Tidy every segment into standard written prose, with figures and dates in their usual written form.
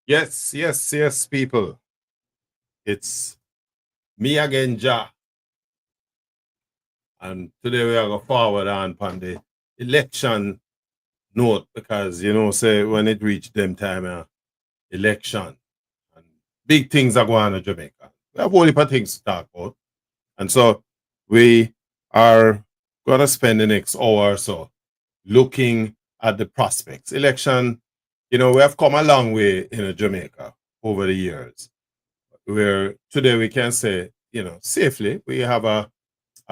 Yes, yes, yes, people. It's me again, Ja. And today we are going forward on the election note because, say when it reached them time, election, and big things are going on in Jamaica. We have a whole heap of things to talk about. And so we are going to spend the next hour or so looking at the prospects. Election, we have come a long way in Jamaica over the years, where today we can say, safely, we have a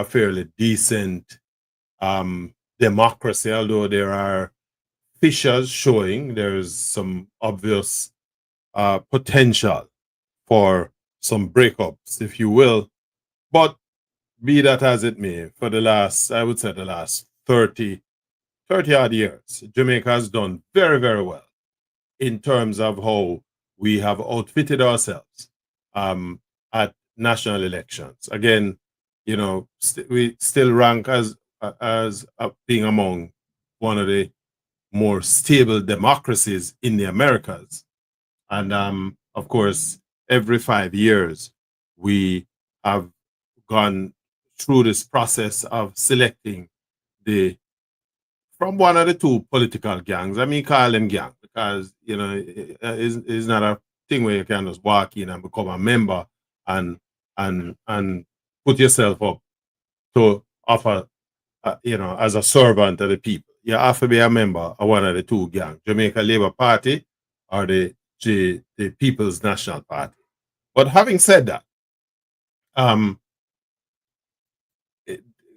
fairly decent democracy, although there are fissures showing there's some obvious potential for some breakups, if you will. But be that as it may, for the last, I would say the last 30 odd years, Jamaica has done very, very well in terms of how we have outfitted ourselves at national elections. Again, we still rank as being among one of the more stable democracies in the Americas. And of course, every 5 years, we have gone through this process of selecting the from one of the two political gangs. I mean, call them gang because it's not a thing where you can just walk in and become a member and and put yourself up to offer, as a servant of the people. You have to be a member of one of the two gangs, Jamaica Labour Party or the People's National Party. But having said that, um,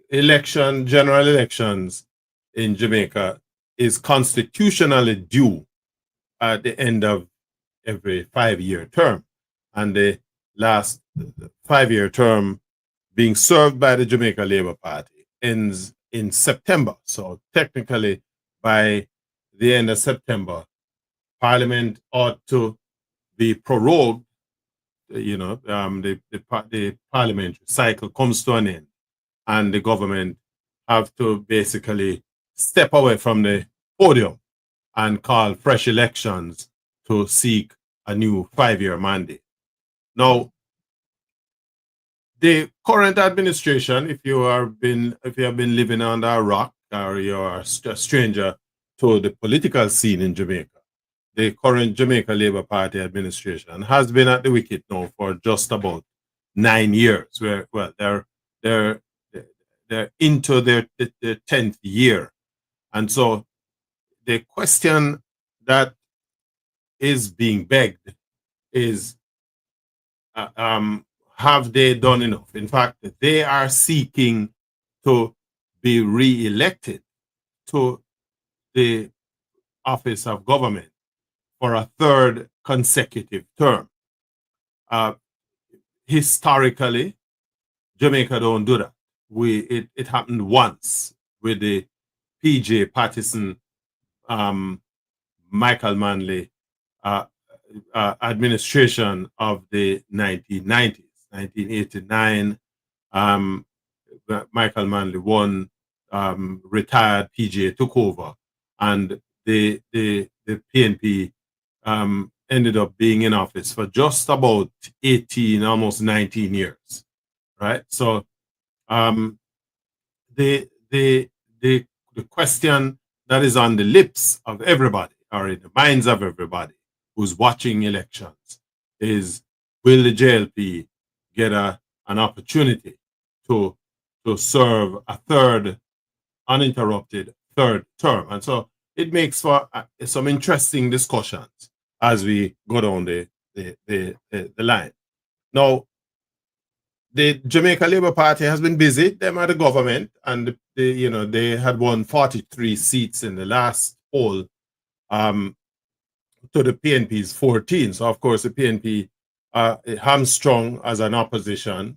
general elections in Jamaica is constitutionally due at the end of every 5 year term. And the last 5 year term being served by the Jamaica Labour Party ends in September. So technically, by the end of September, Parliament ought to be prorogued. The parliamentary cycle comes to an end, and the government have to basically step away from the podium and call fresh elections to seek a new 5 year mandate. Now, the current administration, if you have been living under a rock or you're a stranger to the political scene in Jamaica, the current Jamaica Labour Party administration has been at the wicket now for just about 9 years. They're they're into their 10th year, and so the question that is being begged is, have they done enough? In fact, they are seeking to be re-elected to the office of government for a third consecutive term. Historically, Jamaica don't do that. It happened once with the PJ Patterson, Michael Manley administration of the 1990s, 1989. Michael Manley won, retired, PJ took over, and the PNP ended up being in office for just about 18, almost 19 years, right? So the question that is on the lips of everybody or in the minds of everybody who's watching elections is, will the JLP get an opportunity to serve a third uninterrupted third term? And so it makes for some interesting discussions as we go down the line. Now, the Jamaica Labour Party has been busy. Them are the government, and they had won 43 seats in the last poll, to the PNP's 14. So of course the PNP hamstrung as an opposition.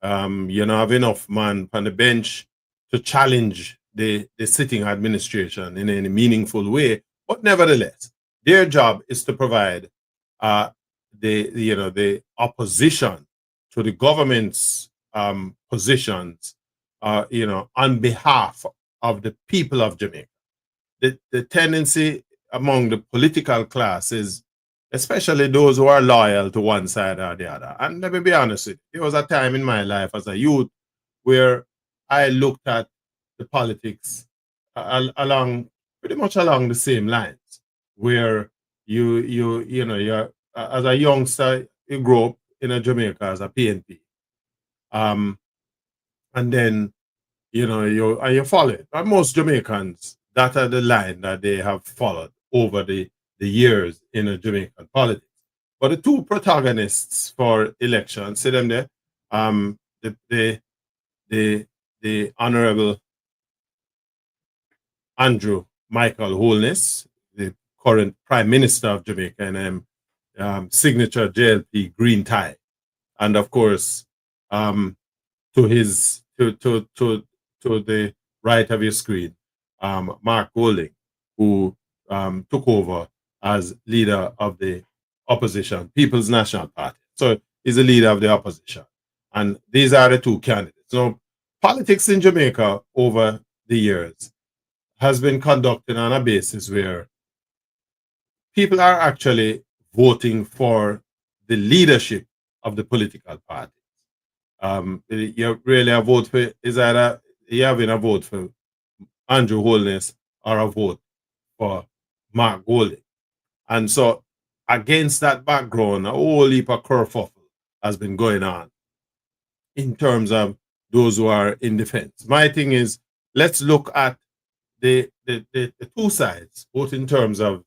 Have enough man on the bench to challenge the sitting administration in any meaningful way. But nevertheless, their job is to provide the opposition to the government's positions, on behalf of the people of Jamaica. The tendency among the political class is especially those who are loyal to one side or the other. And let me be honest with you, there was a time in my life as a youth where I looked at the politics along pretty much along the same lines, where you're as a youngster you grow up in a Jamaica as a PNP, and then you follow it. And most Jamaicans, that are the line that they have followed over the years in a Jamaican politics. But the two protagonists for election, see them there, the the Honorable Andrew Michael Holness, the current Prime Minister of Jamaica, and signature JLP green tie, and of course, to his to the right of your screen, Mark Golding, who took over as leader of the opposition, People's National Party. So he's the leader of the opposition, and these are the two candidates. So politics in Jamaica over the years has been conducted on a basis where people are actually voting for the leadership of the political party. You really a vote for is either you having a vote for Andrew Holness or a vote for Mark Golding. And so against that background, a whole heap of kerfuffle has been going on in terms of those who are in defense. My thing is, let's look at the two sides, both in terms of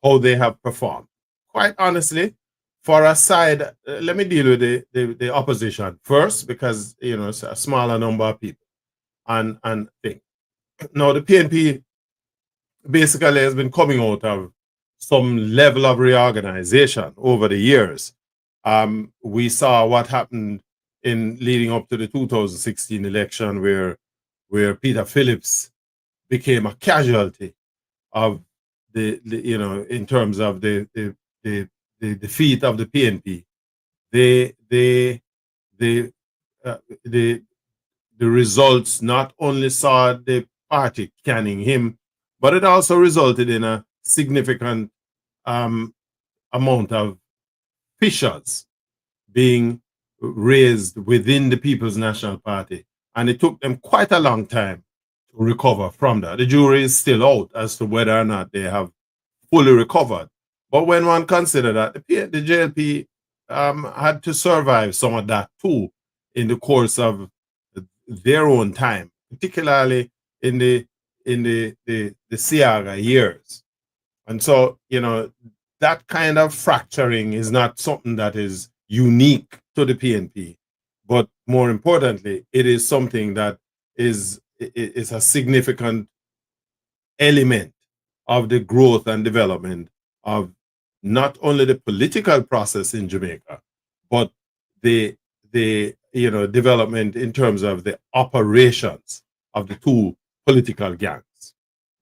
how they have performed. Quite honestly, for a side, let me deal with the opposition first, because it's a smaller number of people and thing. Now the PNP basically has been coming out of some level of reorganization over the years. We saw what happened in leading up to the 2016 election, where Peter Phillips became a casualty of the in terms of the defeat of the PNP. The results not only saw the party canning him, but it also resulted in a significant amount of fissures being raised within the People's National Party. And it took them quite a long time to recover from that. The jury is still out as to whether or not they have fully recovered. But when one considers that the JLP had to survive some of that too in the course of their own time, particularly in the Siaga years. And so, that kind of fracturing is not something that is unique to the PNP, but more importantly, it is something that is a significant element of the growth and development of not only the political process in Jamaica, but the development in terms of the operations of the two political gangs,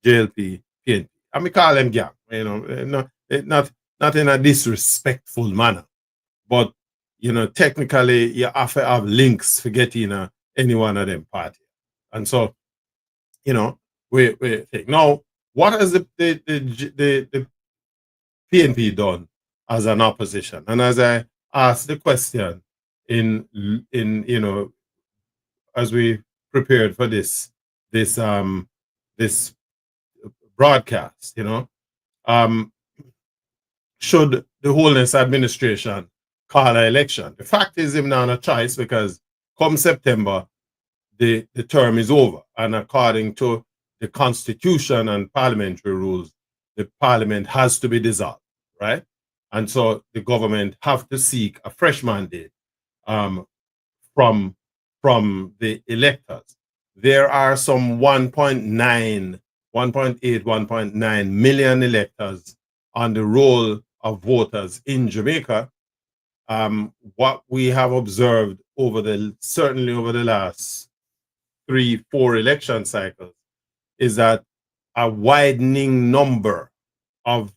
JLP, PNP. And we call them gang, not in a disrespectful manner, but technically you have to have links for getting any one of them party. And so, we think now, what has the PNP done as an opposition? And as I asked the question in as we prepared for this broadcast, should the Holness administration call an election? The fact is, him not a choice, because come September, the term is over, and according to the Constitution and parliamentary rules, the parliament has to be dissolved, right? And so the government have to seek a fresh mandate from the electors. There are some 1.8, 1.9 million electors on the roll of voters in Jamaica. What we have observed certainly over the last 3-4 election cycles is that a widening number of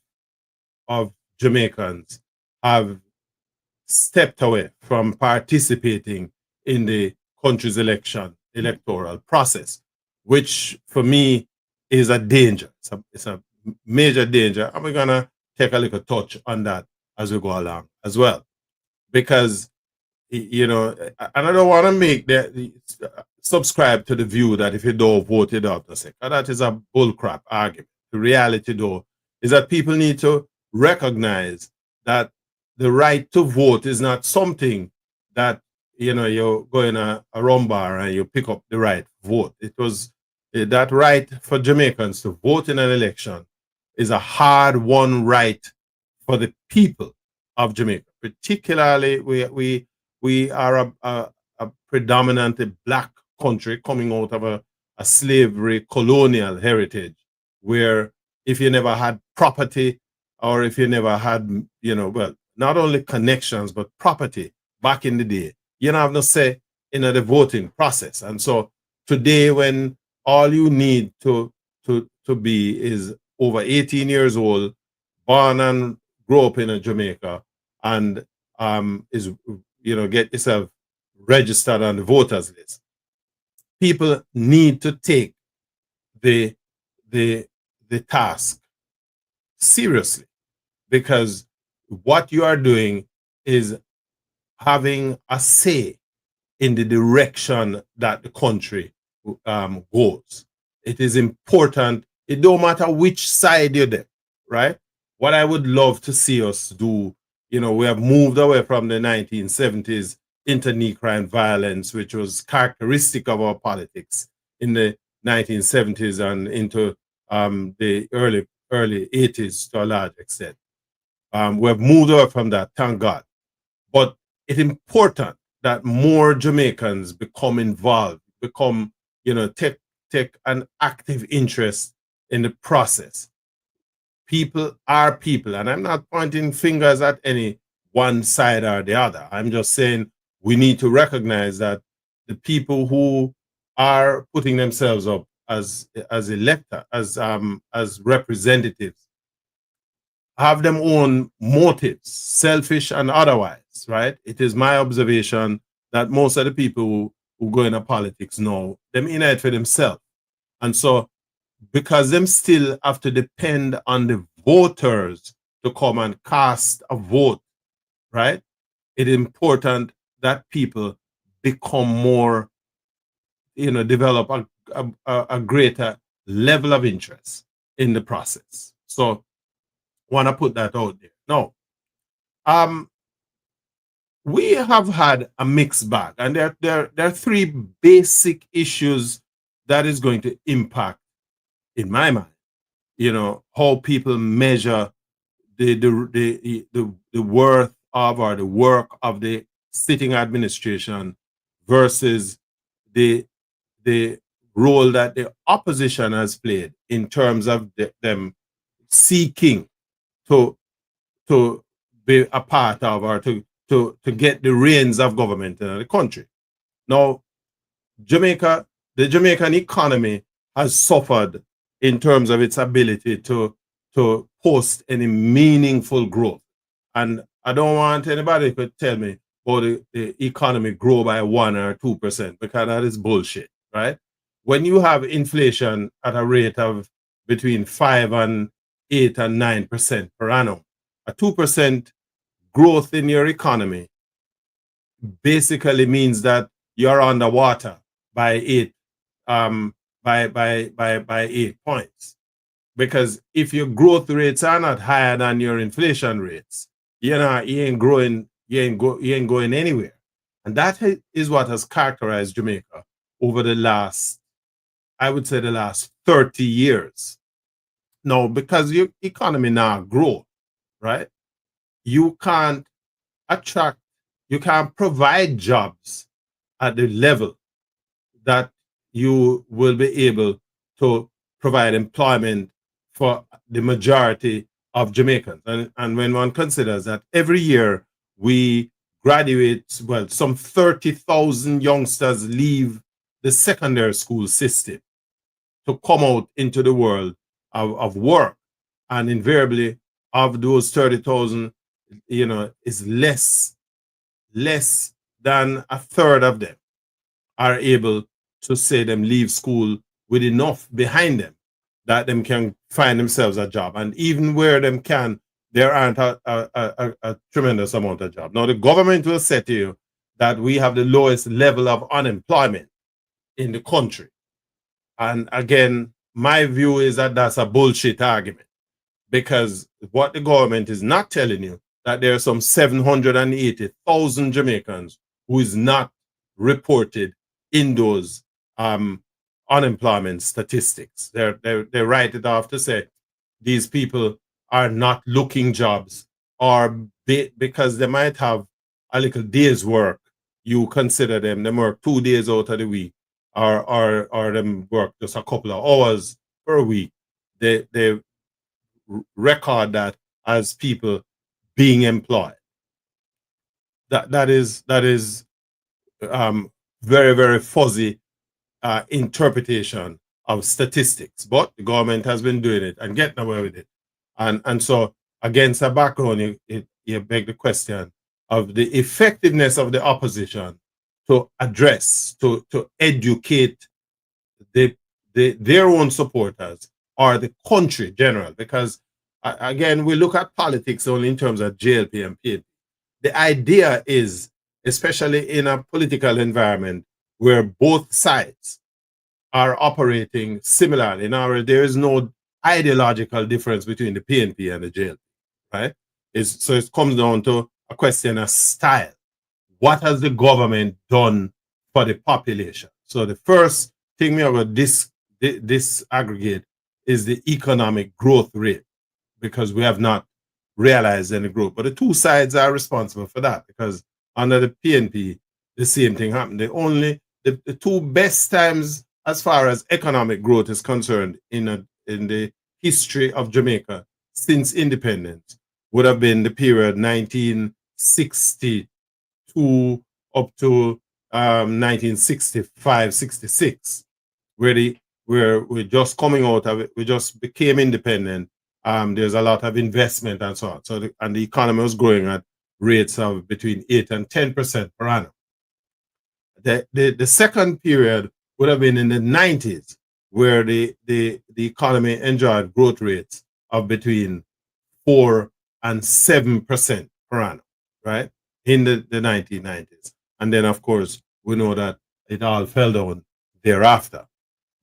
Jamaicans have stepped away from participating in the country's electoral process, which for me is a danger. It's a major danger, and we're gonna take a little touch on that as we go along as well. Because, you know, and I don't want to make subscribe to the view that if you don't vote, you don't have to. That is a bullcrap argument. The reality, though, is that people need to recognize that the right to vote is not something that, you know, you go in a rum bar and you pick up the right vote. It was that right for Jamaicans to vote in an election is a hard-won right for the people of Jamaica. Particularly, we are a predominantly black country coming out of a slavery colonial heritage, where if you never had property, or if you never had, you know, well, not only connections but property back in the day, you don't have no say in the voting process. And so today, when all you need to be is over 18 years old, born and grow up in a Jamaica, and is, you know, get yourself registered on the voters list. People need to take the the the task seriously, because what you are doing is having a say in the direction that the country goes. It is important. It don't matter which side you're there, right? What I would love to see us do, you know, we have moved away from the 1970s inter-Negroid violence, which was characteristic of our politics in the 1970s and into the early 80s to a large extent. We have moved away from that, thank God. But it's important that more Jamaicans become involved, become, you know, take an active interest in the process. People are people, and I'm not pointing fingers at any one side or the other. I'm just saying we need to recognize that the people who are putting themselves up as electors, as representatives, have them own motives, selfish and otherwise, right? It is my observation that most of the people who go into politics now, them in it for themselves. And so, because them still have to depend on the voters to come and cast a vote, right? It is important that people become more, you know, develop a greater level of interest in the process. So, want to put that out there. Now, we have had a mixed bag, and there are three basic issues that is going to impact, in my mind, you know, how people measure the worth of, or the work of, the sitting administration versus the role that the opposition has played in terms of them seeking to be a part of, or to get the reins of government in the country. Now, the Jamaican economy has suffered in terms of its ability to post any meaningful growth. And I don't want anybody to tell me, oh, the economy grow by 1 or 2%, because that is bullshit, right? When you have inflation at a rate of between 5 and 8 and 9% per annum, a 2% growth in your economy basically means that you're underwater by 8 points. Because if your growth rates are not higher than your inflation rates, you ain't growing, you ain't going anywhere. And that is what has characterized Jamaica over the last, I would say, the last 30 years. Now, because your economy now grow, right? You can't attract, you can't provide jobs at the level that you will be able to provide employment for the majority of Jamaicans. And when one considers that every year we graduate, well, some 30,000 youngsters leave the secondary school system to come out into the world of work. And invariably, of those 30,000, you know, is less than a third of them are able to say them leave school with enough behind them that them can find themselves a job. And even where them can, there aren't a tremendous amount of jobs. Now, the government will say to you that we have the lowest level of unemployment in the country. And again, my view is that that's a bullshit argument, because what the government is not telling you, that there are some 780,000 Jamaicans who is not reported in those unemployment statistics. They write it off to say these people are not looking jobs, or because they might have a little day's work, you consider them work 2 days out of the week, or them work just a couple of hours per week. They record that as people being employed. That is very, very fuzzy interpretation of statistics, but the government has been doing it and getting away with it. And so against a background, you beg the question of the effectiveness of the opposition to address, to educate their own supporters or the country general. Because again, we look at politics only in terms of JLP and PNP. The idea is, especially in a political environment where both sides are operating similarly. Now, there is no ideological difference between the PNP and the JLP, right? So it comes down to a question of style. What has the government done for the population? So the first thing we are going to disaggregate is the economic growth rate, because we have not realized any growth. But the two sides are responsible for that, because under the PNP, the same thing happened. The two best times as far as economic growth is concerned in the history of Jamaica since independence would have been the period 1962 up to 1965, 66, where we're just coming out of it. We just became independent. There's a lot of investment and so on. So the economy was growing at rates of between 8 and 10% per annum. The second period would have been in the 90s, where the economy enjoyed growth rates of between 4 and 7% per annum, right? In the 1990s. And then, of course, we know that it all fell down thereafter.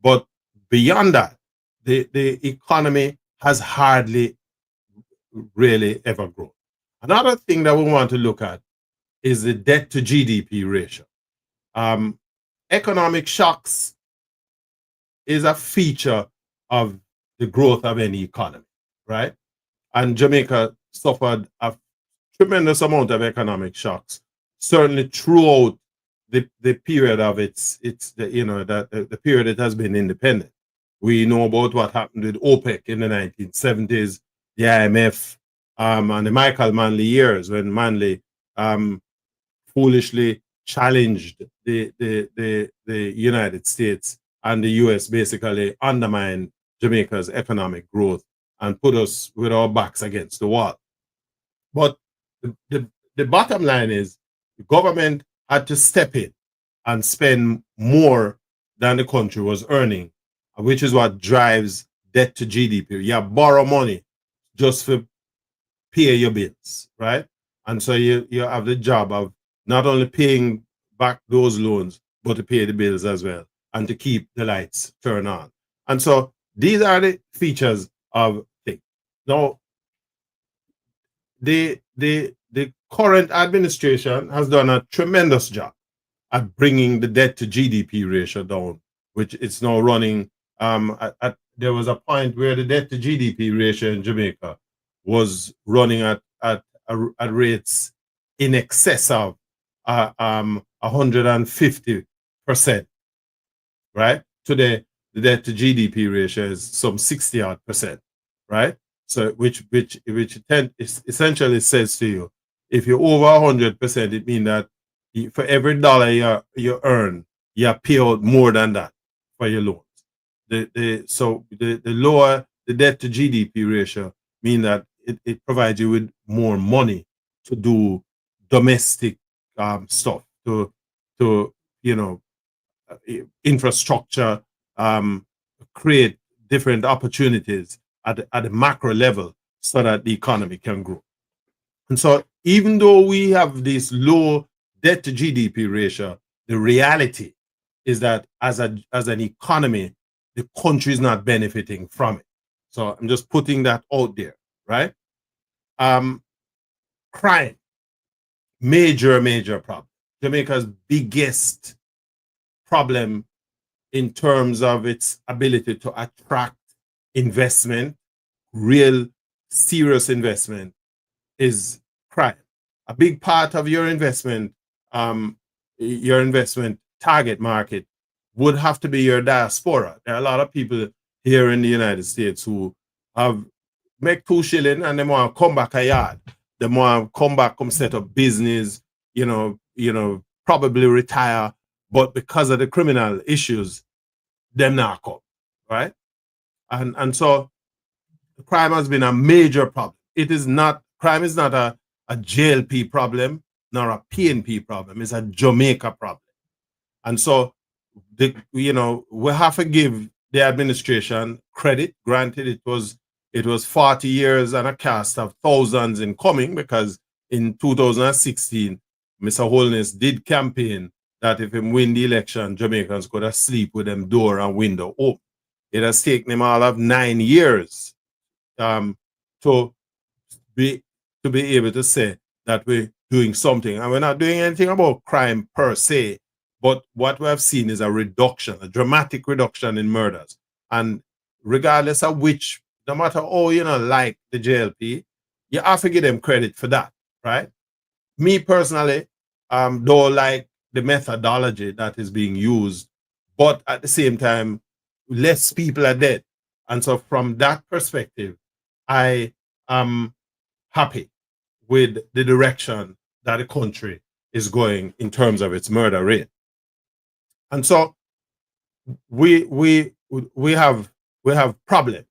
But beyond that, the economy has hardly really ever grown. Another thing that we want to look at is the debt to GDP ratio. Economic shocks is a feature of the growth of any economy, right? And Jamaica suffered a tremendous amount of economic shocks, certainly throughout the period of the period it has been independent. We know about what happened with OPEC in the 1970s, the IMF, and the Michael Manley years, when Manley foolishly challenged the United States, and the US basically undermined Jamaica's economic growth and put us with our backs against the wall. But the bottom line is the government had to step in and spend more than the country was earning, which is what drives debt to GDP. You borrow money just for pay your bills, right? And so you have the job of not only paying back those loans, but to pay the bills as well, and to keep the lights turned on. And so these are the features of things. Now, the current administration has done a tremendous job at bringing the debt to GDP ratio down, which it's now running. There was a point where the debt to GDP ratio in Jamaica was running at rates in excess of 150%, right? Today, the debt to GDP ratio is some 60-odd%, right? So which essentially says to you, if you're over 100%, it means that for every dollar you earn, you pay out more than that for your loans. So the lower the debt to GDP ratio mean that it provides you with more money to do domestic stuff, to infrastructure, create different opportunities at the macro level, so that the economy can grow. And so even though we have this low debt to GDP ratio, the reality is that as an economy, the country is not benefiting from it. So I'm just putting that out there, right? Crime, major problem. Jamaica's biggest problem in terms of its ability to attract investment, real serious investment, is crime. A big part of your investment target market would have to be your diaspora. There are a lot of people here in the United States who have make 2 shilling and they want to come back a yard. They want to come back, come set up business, probably retire, but because of the criminal issues, them not come, right? And so crime has been a major problem. Crime is not a JLP problem, nor a PNP problem. It's a Jamaica problem. And so, we have to give the administration credit. Granted, it was 40 years and a cast of thousands in coming, because in 2016, Mr. Holness did campaign that if he win the election, Jamaicans could sleep with them door and window open. It has taken him all of 9 years to be able to say that we're doing something. And we're not doing anything about crime per se, but what we have seen is a dramatic reduction in murders. And regardless of which, no matter how like the JLP, you have to give them credit for that, right? Me personally, don't like the methodology that is being used, but at the same time, less people are dead. And so from that perspective, I am happy with the direction that the country is going in terms of its murder rate. And so we have problems.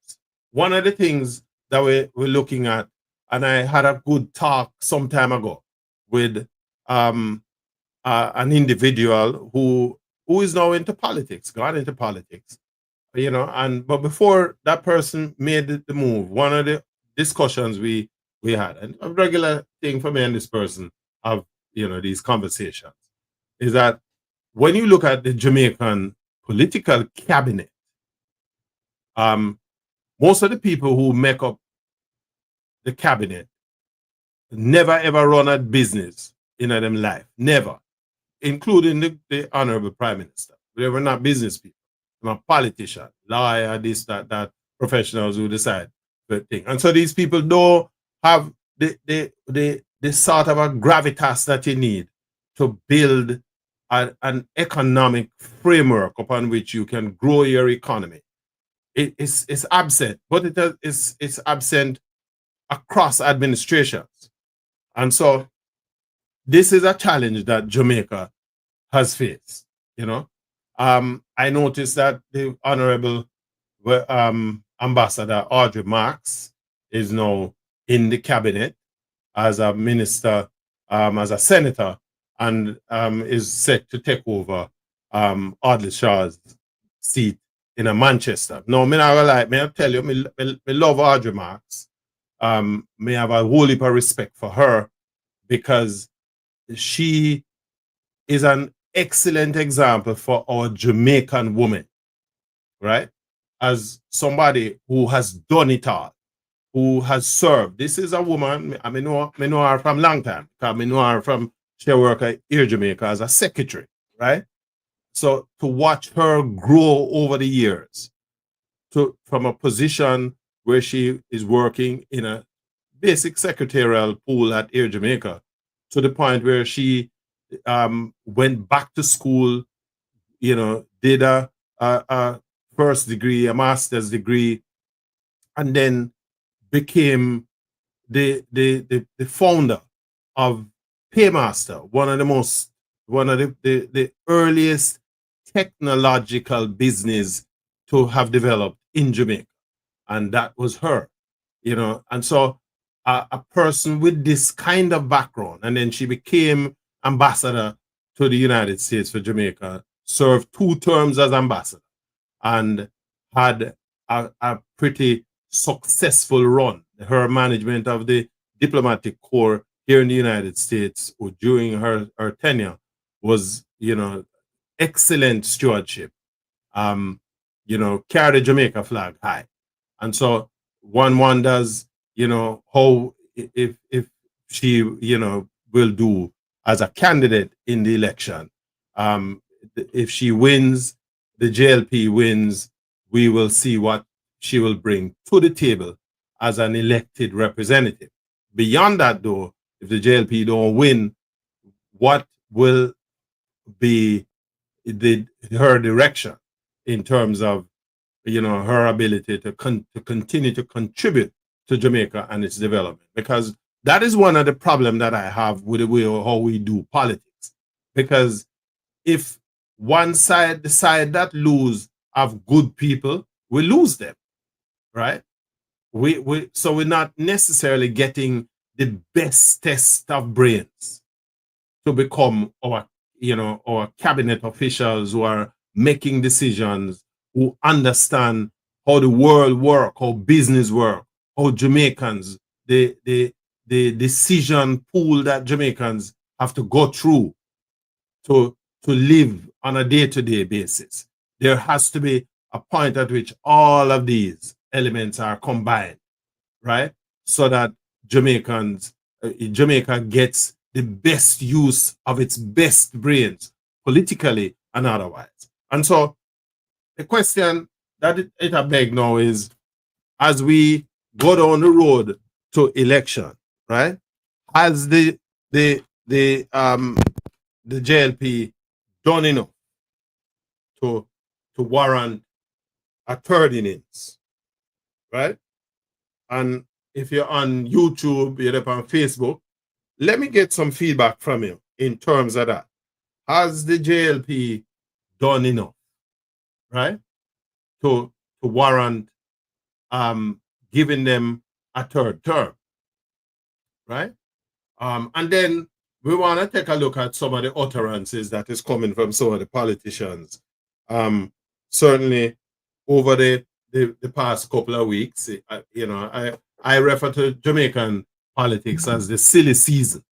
One of the things that we're looking at, and I had a good talk some time ago with an individual who is now into politics, got into politics, but before that person made the move, one of the discussions we had, and a regular thing for me and this person of these conversations, is that when you look at the Jamaican political cabinet, most of the people who make up the cabinet never ever run a business in them life, never, including the honorable prime minister. They were not business people. I'm a politician, lawyer, this, that, professionals who decide the thing. And so these people don't have the sort of a gravitas that you need to build an economic framework upon which you can grow your economy. It's absent, but it's absent across administrations. And so this is a challenge that Jamaica has faced, I noticed that the Honorable Ambassador Audrey Marks is now in the cabinet as a minister, as a senator, and is set to take over Audley Shaw's seat in Manchester. Now, me I tell you, me love Audrey Marks. Me have a whole heap of respect for her, because she is an excellent example for our Jamaican woman, right? As somebody who has done it all, who has served. This is a woman, I know her from a long time, because I know her from, she worked at Air Jamaica as a secretary, right? So to watch her grow over the years, from a position where she is working in a basic secretarial pool at Air Jamaica, to the point where she went back to school, did a first degree, a master's degree, and then became the founder of Paymaster, one of the earliest technological business to have developed in Jamaica. And that was her, and so a person with this kind of background, and then she became ambassador to the United States for Jamaica, served 2 terms as ambassador, and had a pretty successful run. her management of the diplomatic corps here in the United States during her tenure was, excellent stewardship. Carry the Jamaica flag high. And so one wonders, how if she, will do as a candidate in the election. Um, if she wins, the JLP wins, we will see what she will bring to the table as an elected representative. Beyond that, though, if the JLP don't win, what will be her direction in terms of her ability to continue to contribute to Jamaica and its development? Because that is one of the problems that I have with the way how we do politics. Because if one side, the side that lose, have good people, we lose them, right? So we're not necessarily getting the best test of brains to become our cabinet officials who are making decisions, who understand how the world work, how business work, how Jamaicans, the decision pool that Jamaicans have to go through to live on a day-to-day basis. There has to be a point at which all of these elements are combined, right? So that Jamaica gets the best use of its best brains, politically and otherwise. And so the question that it beg now is, as we go down the road to election, right? Has the JLP done enough to warrant a third innings, right? And if you're on YouTube, you're up on Facebook, let me get some feedback from you in terms of that. Has the JLP done enough, right, to warrant giving them a third term, right? And then we want to take a look at some of the utterances that is coming from some of the politicians. Certainly, over the past couple of weeks, I refer to Jamaican politics as the silly season,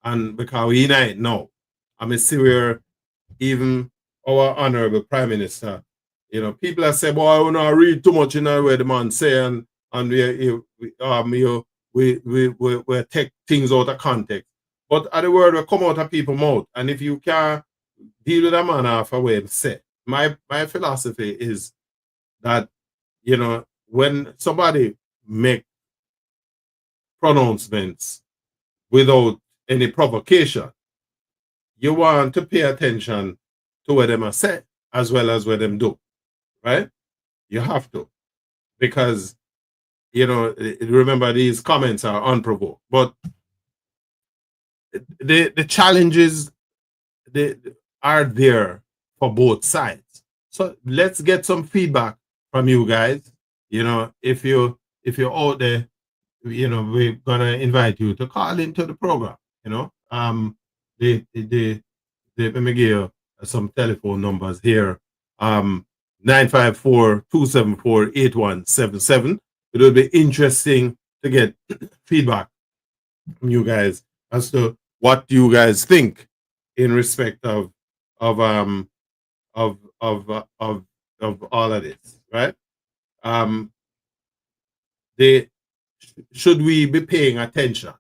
and because we in it now, I see where even our honorable prime minister, people are saying, "Boy, I want to read too much in where the man say, and we take things out of context." But at the word will come out of people's mouth, and if you can't deal with a man half a way, say, my philosophy is that when somebody make pronouncements without any provocation, you want to pay attention to what them are say as well as what them do, right? You have to, because remember, these comments are unprovoked, but the challenges they are there for both sides. So let's get some feedback from you guys. If you're out there, we're gonna invite you to call into the program. Let me give you some telephone numbers here. 954-274-8177. It will be interesting to get feedback from you guys as to what you guys think in respect of of um of of all of this, right? Um, they should we be paying attention,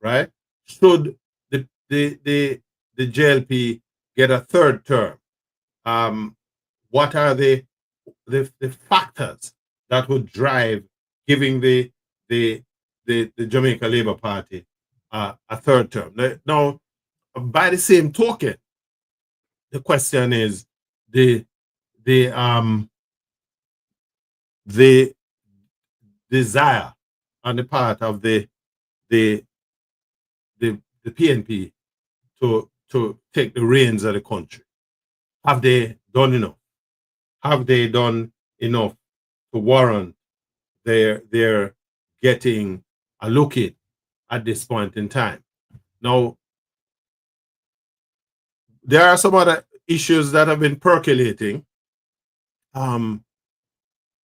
right? Should the JLP get a third term? What are the factors that would drive giving the Jamaica Labour Party a third term? Now, by the same token, the question is the desire on the part of the PNP to take the reins of the country. Have they done enough? Have they done enough to warrant their getting a look at this point in time? Now, there are some other issues that have been percolating.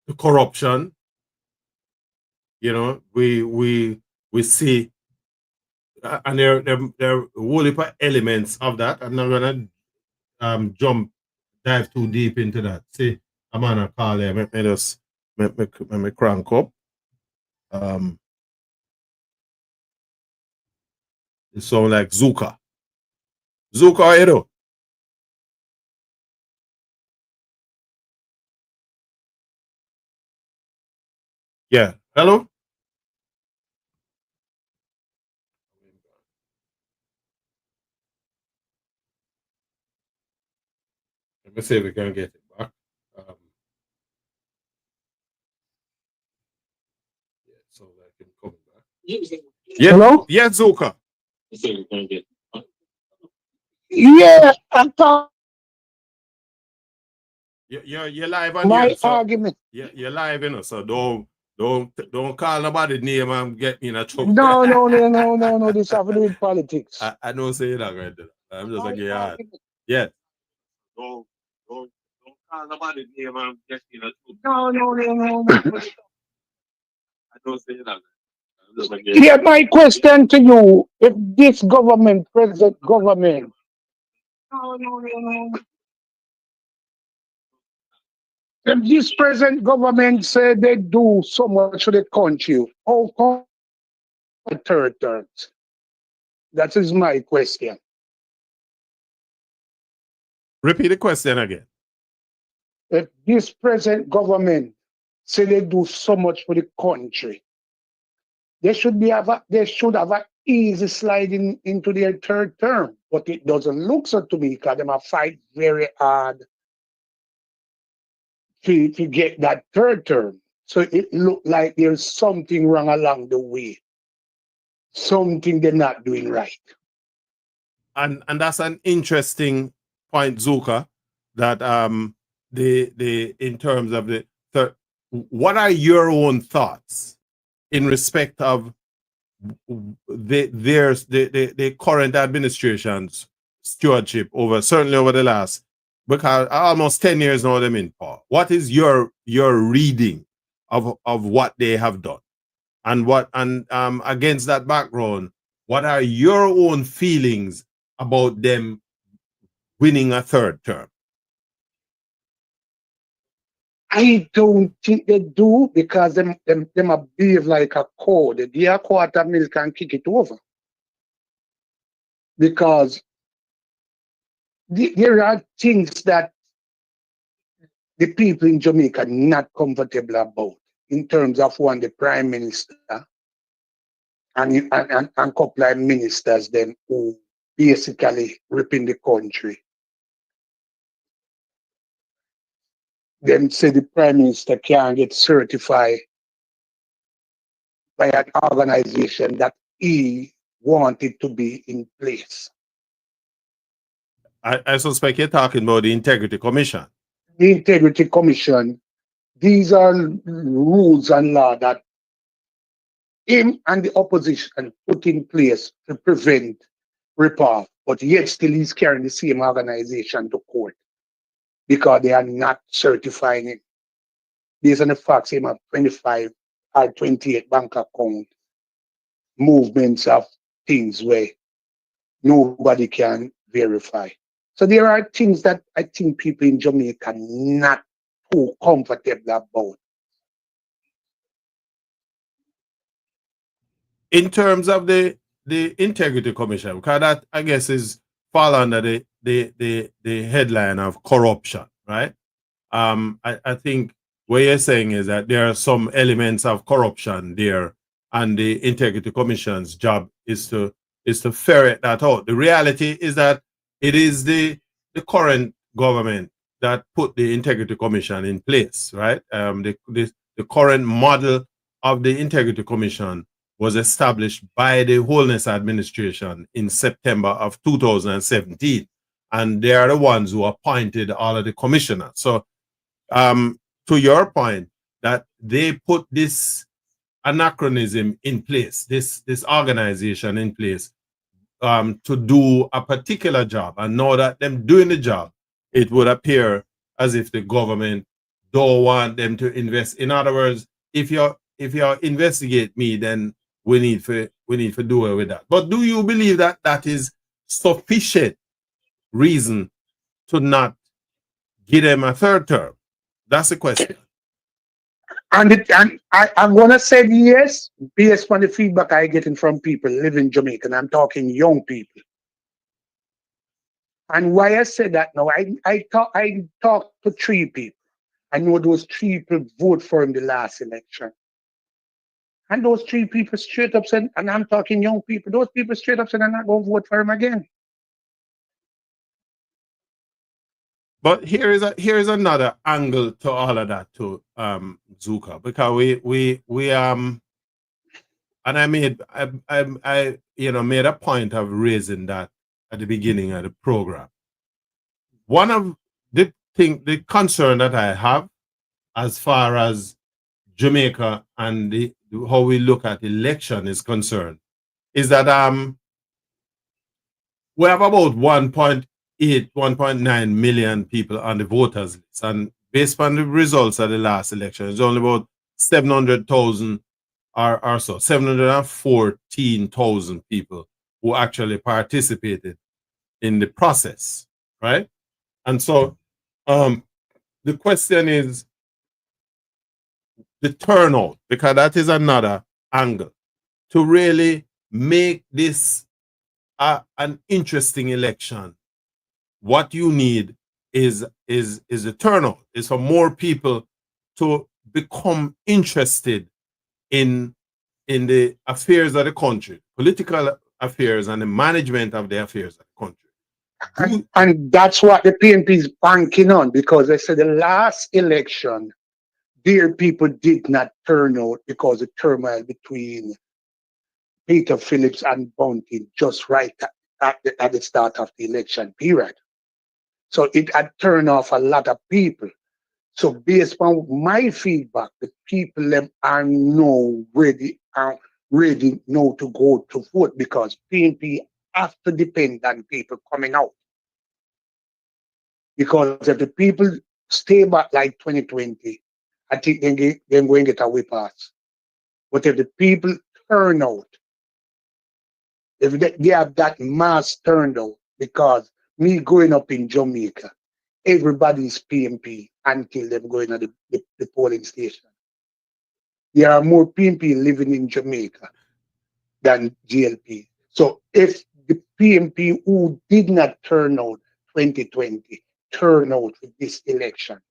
The corruption, You know, we see, and there are whole heap of elements of that. I'm not gonna dive too deep into that. See, I'm on a call here. Let me just let me crank up. It sound like Zuka. Zuka, how you do? Yeah. Hello? Let me see if we can get it back. Um, yeah, so I can come back. Yeah. Hello? Yeah, Zuka. Yeah, I'm talking You're live on here, my so argument. you're live, you know. So don't call nobody name and get me in a trouble. No, no, no, no, no, no. This have to do with politics. I don't say that right there. I'm just like, My yeah. argument. Yeah. Don't don't don't call nobody name and get me in a trouble. No, no, no, no, no. I don't say that. I'm just like, Yeah, my question to you: if this government, present government, no, no, no, no. If this present government say they do so much for the country, how come the third term? That is my question. repeat the question again. If this present government say they do so much for the country, they should have a easy sliding into their third term. But it doesn't look so to me because they might fight very hard to get that third term. So it looked like there's something wrong along the way. Something they're not doing right. And that's an interesting point, Zuka, that the in terms of the third, what are your own thoughts in respect of the current administration's stewardship over, certainly over the last, because almost 10 years now them in power? What is your reading of what they have done, and what, and against that background, what are your own feelings about them winning a third term? I don't think they do because them a behave like a cow. They give a quarter milk and kick it over. Because there are things that the people in Jamaica not comfortable about in terms of one, the prime minister and couple of ministers then who basically ripping the country. Them say the prime minister can't get certified by an organization that he wanted to be in place. I suspect you're talking about the Integrity Commission. The Integrity Commission, these are rules and law that him and the opposition put in place to prevent rip-off, but yet still he's carrying the same organization to court because they are not certifying him. Based on the facts, him have 25 or 28 bank account movements of things where nobody can verify. So there are things that I think people in Jamaica not too comfortable about. In terms of the Integrity Commission, because that, I guess, is fall under the headline of corruption, right? I think what you're saying is that there are some elements of corruption there, and the Integrity Commission's job is to ferret that out. The reality is that it is the current government that put the Integrity Commission in place, right? The current model of the Integrity Commission was established by the Wholeness Administration in September of 2017, and they are the ones who appointed all of the commissioners. So to your point, that they put this anachronism in place, this organization in place, to do a particular job, and know that them doing the job, it would appear as if the government don't want them to invest. In other words, if you investigate me, then we need to do away with that. But do you believe that that is sufficient reason to not give them a third term? That's the question. And I'm gonna say yes, based on the feedback I getting from people living in Jamaica, and I'm talking young people. And why I said that now, I talked to 3 people. I know those 3 people vote for him the last election. And those 3 people straight up said, and I'm talking young people, those people straight up said, I'm not going to vote for him again. But here is another angle to all of that too, Zuka, because we and I made a point of raising that at the beginning of the program. One of the concern that I have as far as Jamaica and how we look at election is concerned is that we have about 1.8, 1.9 million people on the voters list, and based on the results of the last election, it's only about 700,000 or so, 714,000 people who actually participated in the process, right? And so the question is the turnout, because that is another angle to really make this an interesting election. What you need is a turnout, is for more people to become interested in the affairs of the country, political affairs, and the management of the affairs of the country. And that's what the PNP is banking on, because they said the last election, their people did not turn out because of turmoil between Peter Phillips and Bounty just right at the start of the election period. So it had turned off a lot of people. So based on my feedback, the people them are now ready now to go to vote, because PNP have to depend on people coming out. Because if the people stay back like 2020, I think they're going to get a whip pass. But if the people turn out, if they have that mass turnout, because me growing up in Jamaica, everybody's PNP until them going to the polling station. There are more PNP living in Jamaica than GLP. So if the PNP who did not turn out 2020 turn out with this election,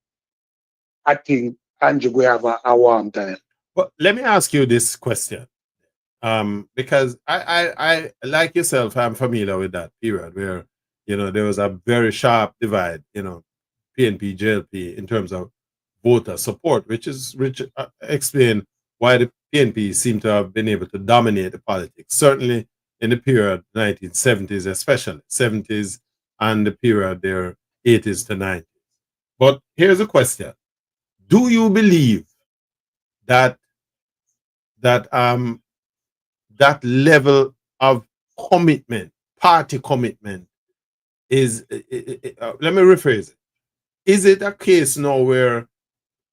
I think Andrew will have a warm time. But let me ask you this question. Because I like yourself, I'm familiar with that period where, there was a very sharp divide, PNP, JLP in terms of voter support, which explain why the PNP seem to have been able to dominate the politics, certainly in the period 1970s, especially 70s, and the period there 80s to 90s. But here's a question. Do you believe that that level of commitment, party commitment, is, let me rephrase it. Is it a case now where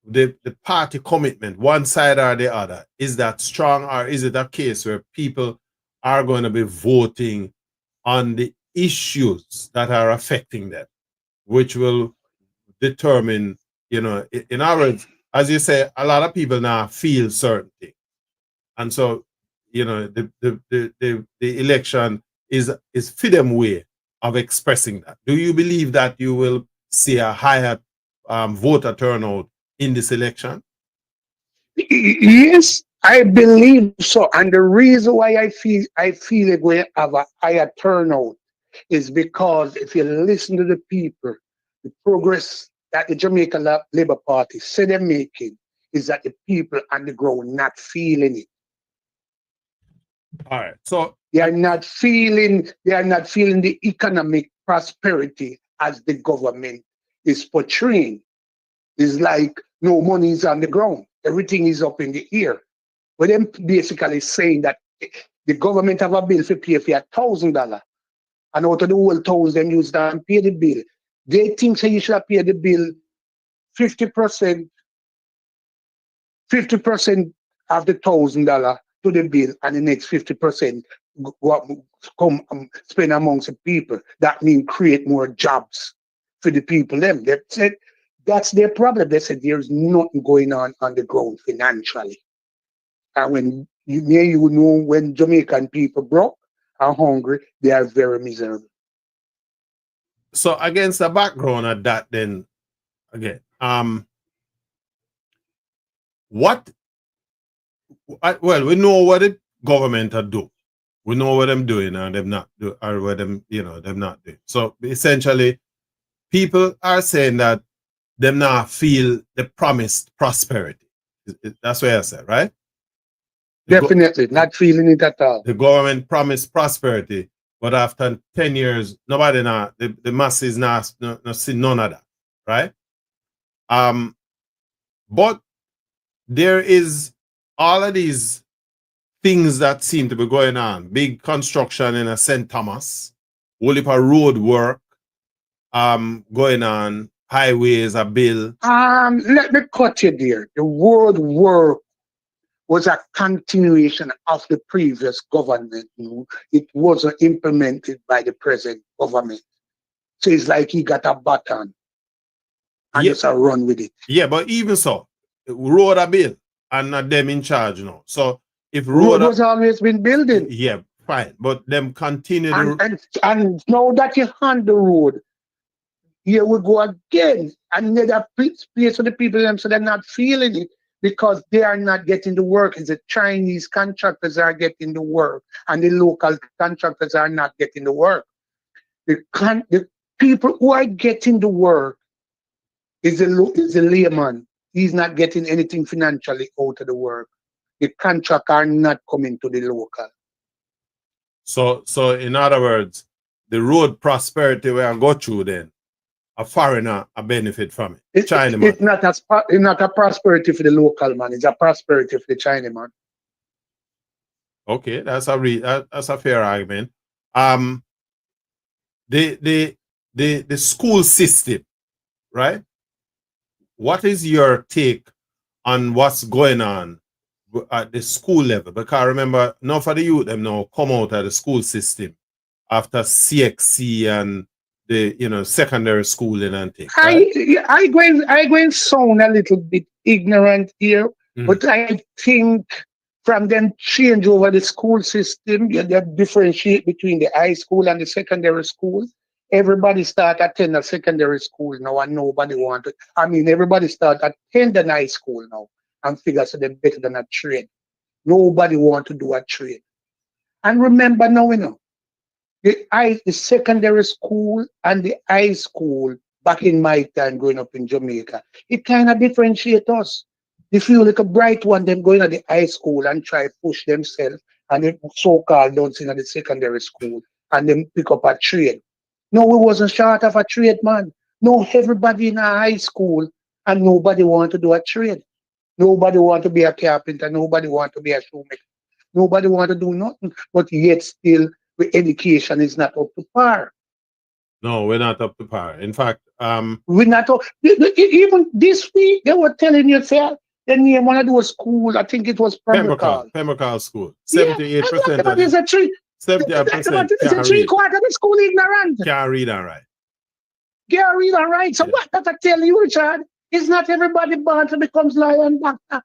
the party commitment, one side or the other, is that strong, or is it a case where people are going to be voting on the issues that are affecting them, which will determine, in other words, as you say, a lot of people now feel certain things. And so, the election is freedom way of expressing that. Do you believe that you will see a higher voter turnout in this election? Yes, I believe so. And the reason why I feel it will have a higher turnout is because if you listen to the people, the progress that the Jamaica Labour Party said they're making is that the people on the ground not feeling it. All right. So they are not feeling the economic prosperity as the government is portraying. It's like no money is on the ground. Everything is up in the air. But them basically saying that the government have a bill for pay for $1,000. And out of the whole $1,000, them use that and pay the bill. They think say you should pay the bill 50%, have the $1,000 to the bill and the next 50% come spend amongst the people. That means create more jobs for the people. Them they said that's their problem. They said there's nothing going on the ground financially. And when you know when Jamaican people broke and hungry, they are very miserable. So against the background of that, then again, what? Well, we know what the government are do. We know what them doing and them not do, or what them them not doing. So essentially, people are saying that them not feel the promised prosperity. That's what I said, right? Definitely not feeling it at all. The government promised prosperity, but after 10 years, nobody not the masses not see none of that, right? But there is all of these things that seem to be going on. Big construction in a St. Thomas, whole heap of road work going on, highways are built. Let me cut you there. The word work was a continuation of the previous government. It wasn't implemented by the present government. So it's like he got a baton and Yeah. just a run with it. Yeah, but even so, road are built and not them in charge now. So if Road was always been building. yeah, fine. But them continue and now that you hand the road, here we go again. Another place for the people them so they're not feeling it because they are not getting the work. It's the Chinese contractors are getting the work and the local contractors are not getting the work. The people who are getting the work is the layman. He's not getting anything financially out of the work. The contract are not coming to the local. So in other words, the road prosperity where I go through then, a foreigner a benefit from it. It's not a prosperity for the local man. It's a prosperity for the Chinaman. Okay, that's a fair argument. The school system, right? What is your take on what's going on at the school level? Because remember, none for the youth them now come out of the school system after CXC and the secondary schooling and things. Right? I going sound a little bit ignorant here, but I think from them change over the school system, they differentiate between the high school and the secondary school. Everybody start attending a secondary school now and nobody want to. I mean, everybody start attending high school now and figure so they're better than a trade. Nobody want to do a trade. And remember now, the secondary school and the high school back in my time growing up in Jamaica, it kind of differentiate us. If you look a bright one, them going to the high school and try push themselves and the so-called don't in the secondary school and then pick up a trade. No, we wasn't short of a trade, man. No, everybody in a high school and nobody want to do a trade. Nobody want to be a carpenter. Nobody want to be a shoemaker. Nobody want to do nothing. But yet still, the education is not up to par. No, we're not up to par. In fact, we're not up. Even this week, they were telling you, say, the name want to do a school. I think it was Pembroke School. 78%. But it's a three. 78%. It's a 3/4 of the school ignorant. Can't read and write. Can't read and write. So what that I tell you, Richard? It's not everybody born to become lion doctor.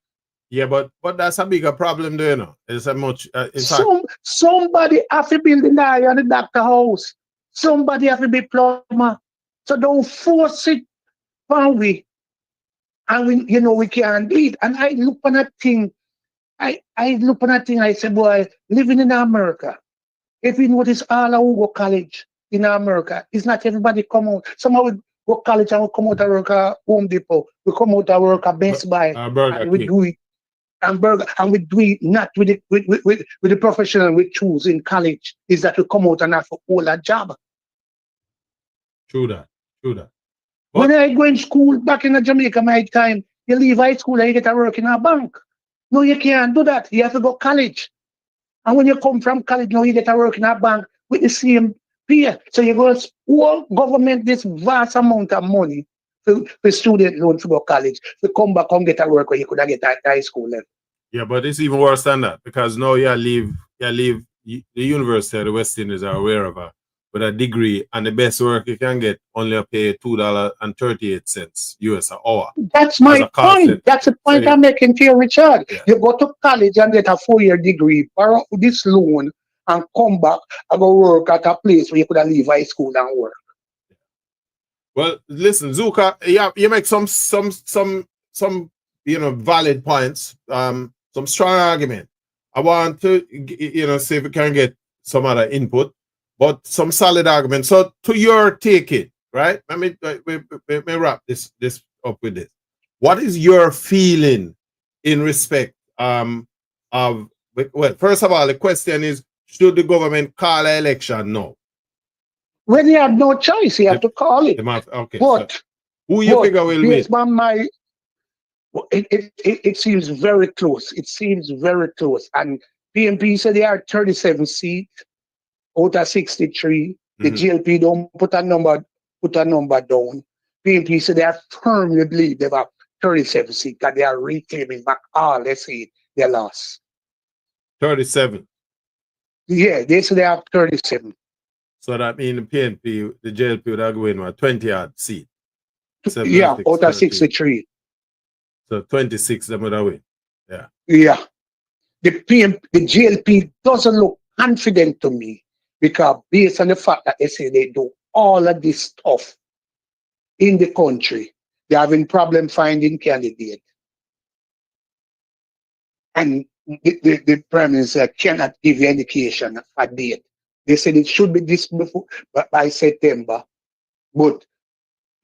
Yeah, but that's a bigger problem, do you know? It's a much. Somebody have to build the lion and the doctor house. Somebody have to be plumber. So don't force it on we. And we can't do it. And I look on that thing. I look on that thing. I say, boy, living in America. If you notice all who go college in America, it's not everybody come out. Some of go college and we come out to work at Home Depot. We come out to work at Best Buy. And we do it. And we do it not with the professional we choose in college. Is that we come out and have to hold a job. True that. But when I go in school back in Jamaica, my time, you leave high school and you get to work in a bank. No, you can't do that. You have to go college. And when you come from college, now you get to work in a bank with the same pay. So you go to government this vast amount of money for student loan to go college. To come back and get a work where you could have get at high school level. Yeah, but it's even worse than that because now you leave the University of the West Indies or wherever with a degree, and the best work you can get only pay $2.38 US an hour That's as my a call point. center. That's the So point I'm making to you, Richard. yeah. You go to college and get a 4-year degree, borrow this loan, and come back and go work at a place where you could have leave high school and work. Well, listen, Zuka, yeah, you make some valid points, some strong argument. I want to see if we can get some other input, but some solid argument. So to your take it, right? Let me wrap this up with this. What is your feeling in respect of well, first of all, the question is, should the government call an election now? When you have no choice, you have to call it. Okay, But, so who you figure will win? based on my, it seems very close. It seems very close. And PNP said they are 37 seats out of 63. The GLP don't put a number down. PNP said they are firmly believe they have 37 seats because they are reclaiming back all the seats they lost. 37. Yeah, they say they have 37. So that means the PNP, the JLP would have win with 20-odd seat. Yeah, out of 63. So 26 them would have win. Yeah. Yeah. The JLP doesn't look confident to me because based on the fact that they say they do all of this stuff in the country, they're having problem finding candidates. And the Prime Minister cannot give you indication of a date. They said it should be this before, but by September. But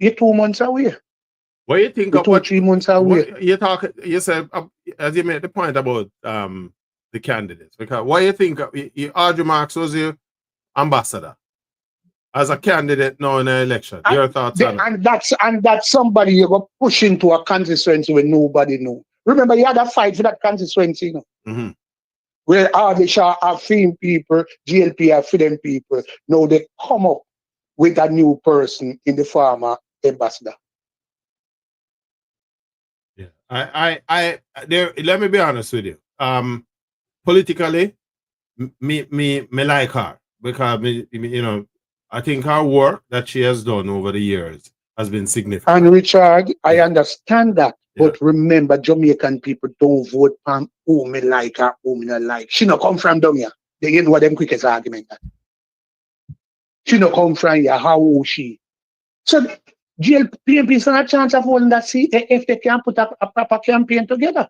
you're 2 months away. What do you think of 2-3 months away? You said as you made the point about the candidates, because what do you think Audrey Marks was your ambassador as a candidate now in the election? Your thoughts on it? And that's somebody you go push into a constituency where nobody know. Remember, you had a fight for that constituency, where Audrey Shaw are film people, GLP are film people. Now they come up with a new person in the former ambassador. Yeah, let me be honest with you. Politically, me like her because I think her work that she has done over the years has been significant. And Richard, I understand that, but remember, Jamaican people don't vote on who me like or who me not like. She not come from down here. They know what them quickest argument. She not come from here. How old she? So PNP is not a chance of holding that seat if they can put a proper campaign together.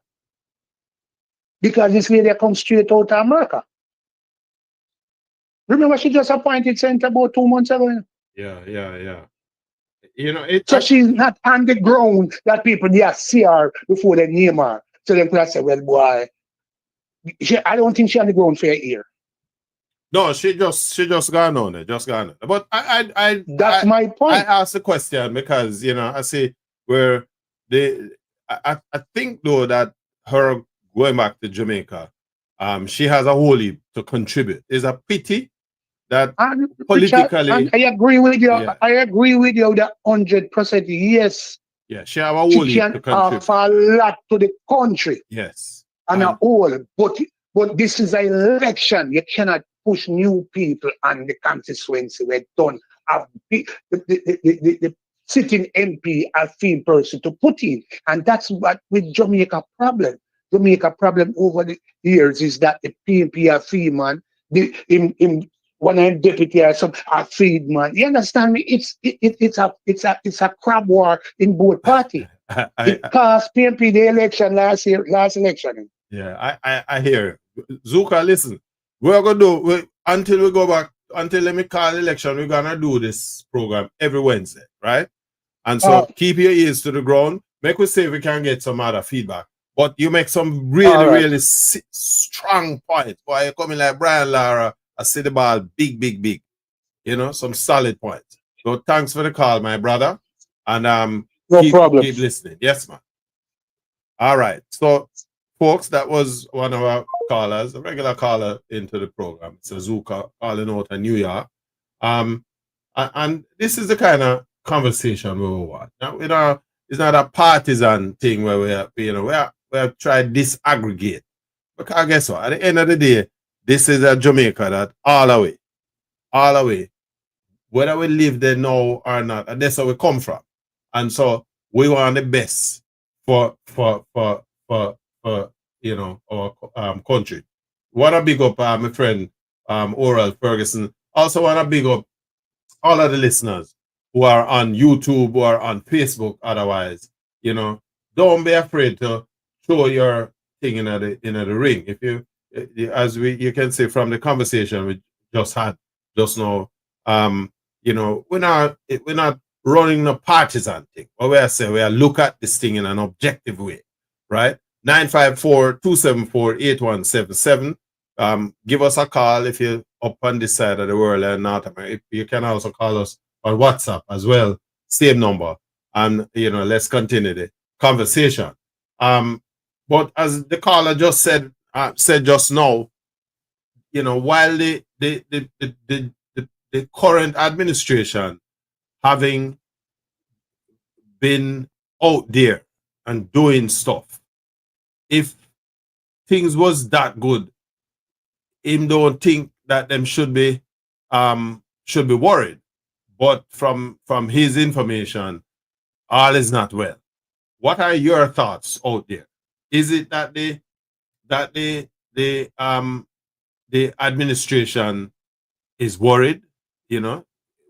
Because this lady comes straight out of America. Remember, she just appointed Senator about 2 months ago. Yeah. So she's not on the ground that people see her before they name her. So they could have said, well, boy, I don't think she's on the ground for a year. No, she just gone on it, But that's my point. I asked the question because I say where I think though that her going back to Jamaica, she has a whole heap to contribute. It's a pity that politically, and I agree with you. Yeah. I agree with you that 100%. Yes. Yeah, she have a whole heap to contribute. Offer a lot to the country. Yes. And a whole, but this is an election. You cannot push new people on the constituency where don't have the sitting MP a female person to put in. And that's what with Jamaica problem. Jamaica problem over the years is that the PNP are female, in one of deputy or some a feed man. You understand me? It's a crab war in both parties. It cost PNP the election last election. Yeah, I hear you. Zuka, listen. We're gonna do until we go back, until let me call election, we're gonna do this program every Wednesday, right? And so keep your ears to the ground. Make us see if we can get some other feedback. But you make some really strong points. Why you coming like Brian Lara, I see the ball big. Some solid points. So thanks for the call, my brother. And no problem. Keep listening. Yes, man. All right. So folks, that was one of our callers, a regular caller into the program. It's Azuka calling out of New York. And this is the kind of conversation we want. Now, it's not a partisan thing where we have tried to disaggregate Because guess what? At the end of the day, this is a Jamaica that all the way, whether we live there now or not, and that's where we come from. And so we want the best for you know our country. Want to big up my friend Oral Ferguson. Also want to big up all of the listeners who are on YouTube or on Facebook otherwise, you know, don't be afraid to show your thing in the ring. If you as we you can see from the conversation we just had just now, you know, we're not running a partisan thing. What we are saying, we are look at this thing in an objective way, right? 954-274-8177. Give us a call if you're up on this side of the world and North America. You can also call us on WhatsApp as well, same number. And you know, let's continue the conversation. But as the caller just said just now, you know, while the current administration having been out there and doing stuff, if things was that good, him don't think that them should be worried. But from his information, all is not well. What are your thoughts out there? Is it that the administration is worried? You know,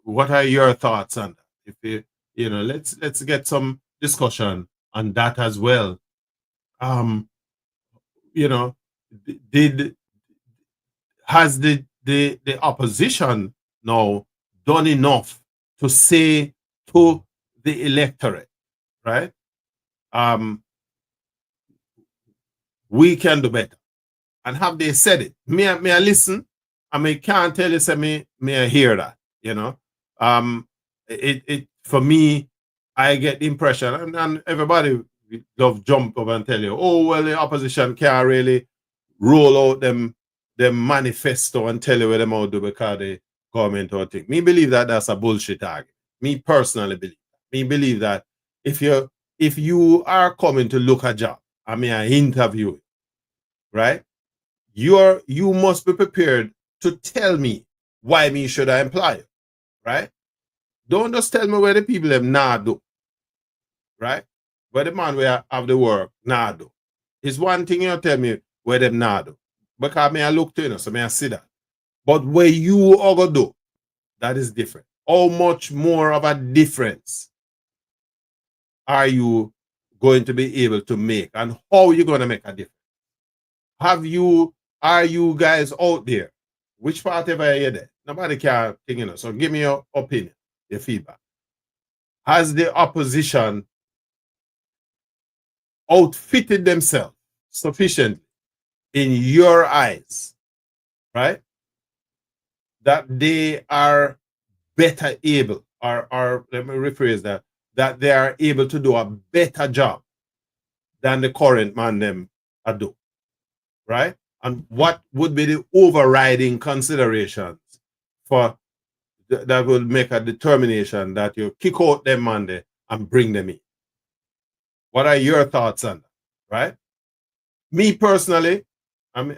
what are your thoughts on that? If you know, let's get some discussion on that as well. You know, did has the opposition now done enough to say to the electorate, right? We can do better. And have they said it? Me I listen. I mean, can't tell you say me I hear that, you know. It for me, I get the impression, and everybody love jump up and tell you, oh well, the opposition can't really roll out them manifesto and tell you what them out do because the government or thing. Me believe that that's a bullshit argument. Me personally believe that. Me believe that if you are coming to look a job, I mean I interview it, right? You must be prepared to tell me why me should I employ you, right? Don't just tell me where the people have not do, right? Where the man where have the work not do. It's one thing you tell me where them not do. Because me I look to you, so me I see that. But where you are gonna do, that is different. How much more of a difference are you going to be able to make, and how are you going to make a difference? Are you guys out there? Which part ever are you there? Nobody can think, you know. So give me your opinion, your feedback. Has the opposition outfitted themselves sufficiently in your eyes, right? That they are better able, or let me rephrase that they are able to do a better job than the current man them do, right? And what would be the overriding considerations for that will make a determination that you kick out them Monday and bring them in? What are your thoughts on that, right? Me personally, I'm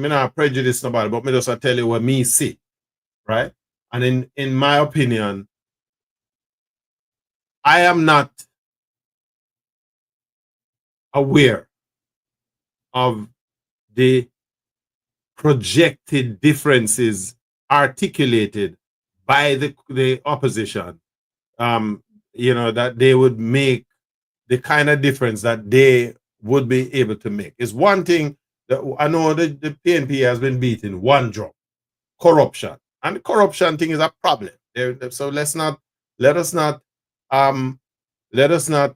not prejudiced nobody, but me just tell you what me see, right? And in my opinion, I am not aware of the projected differences articulated by the opposition, that they would make the kind of difference that they would be able to make. It's one thing that I know the PNP has been beating one drum: corruption. And the corruption thing is a problem. So let us not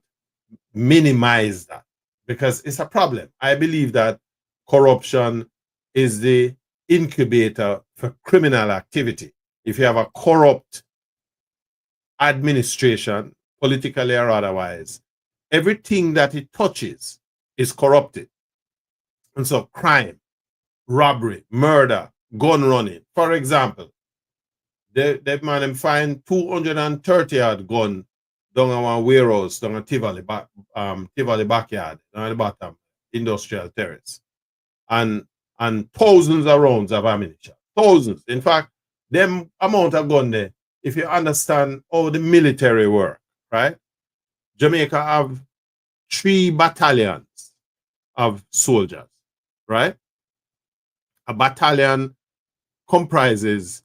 minimize that, because it's a problem. I believe that corruption is the incubator for criminal activity. If you have a corrupt administration, politically or otherwise, everything that it touches is corrupted. And so crime, robbery, murder, gun running. For example, that man find 230 odd gun down on one warehouse down on Tivoli backyard, down at the bottom, industrial terrace. and thousands of rounds of ammunition. Thousands. In fact, them amount of gun there, if you understand how the military work, right? Jamaica have 3 battalions of soldiers, right? A battalion comprises